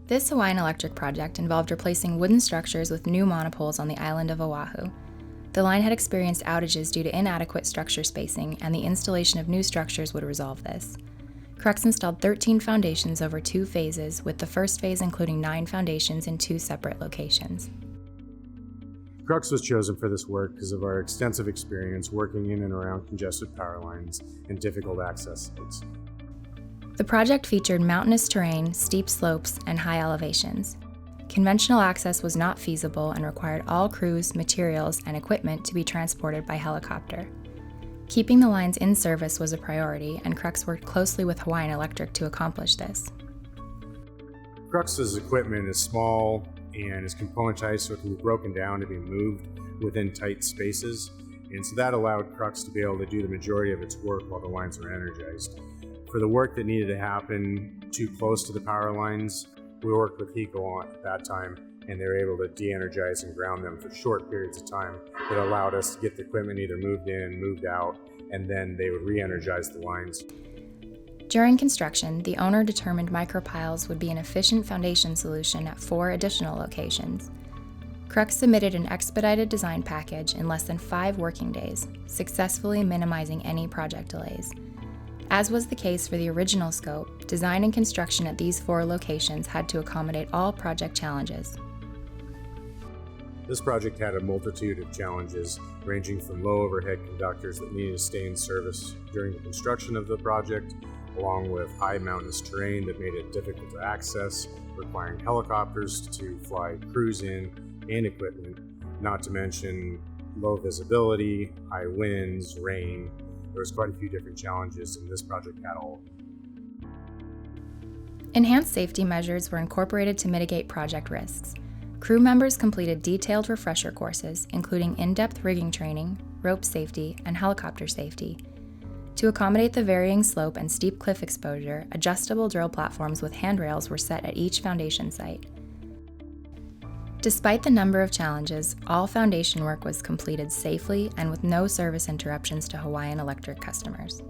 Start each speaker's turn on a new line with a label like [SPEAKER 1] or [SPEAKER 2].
[SPEAKER 1] This Hawaiian Electric project involved replacing wooden structures with new monopoles on the island of Oahu. The line had experienced outages due to inadequate structure spacing, and the installation of new structures would resolve this. Crux installed 13 foundations over 2 phases, with the first phase including 9 foundations in 2 separate locations.
[SPEAKER 2] Crux was chosen for this work because of our extensive experience working in and around congested power lines and difficult access sites.
[SPEAKER 1] The project featured mountainous terrain, steep slopes, and high elevations. Conventional access was not feasible and required all crews, materials, and equipment to be transported by helicopter. Keeping the lines in service was a priority, and Crux worked closely with Hawaiian Electric to accomplish this.
[SPEAKER 2] Crux's equipment is small and is componentized so it can be broken down to be moved within tight spaces, and so that allowed Crux to be able to do the majority of its work while the lines were energized. For the work that needed to happen too close to the power lines, we worked with HECO at that time, and they were able to de-energize and ground them for short periods of time that allowed us to get the equipment either moved in, moved out, and then they would re-energize the lines.
[SPEAKER 1] During construction, the owner determined Micropiles would be an efficient foundation solution at 4 additional locations. Crux submitted an expedited design package in less than 5 working days, successfully minimizing any project delays. As was the case for the original scope, design and construction at these 4 locations had to accommodate all project challenges.
[SPEAKER 2] This project had a multitude of challenges, ranging from low overhead conductors that needed to stay in service during the construction of the project, along with high mountainous terrain that made it difficult to access, requiring helicopters to fly crews in and equipment, not to mention low visibility, high winds, rain. There was quite a few different challenges, and this project had all of them.
[SPEAKER 1] Enhanced safety measures were incorporated to mitigate project risks. Crew members completed detailed refresher courses, including in-depth rigging training, rope safety, and helicopter safety. To accommodate the varying slope and steep cliff exposure, adjustable drill platforms with handrails were set at each foundation site. Despite the number of challenges, all foundation work was completed safely and with no service interruptions to Hawaiian Electric customers.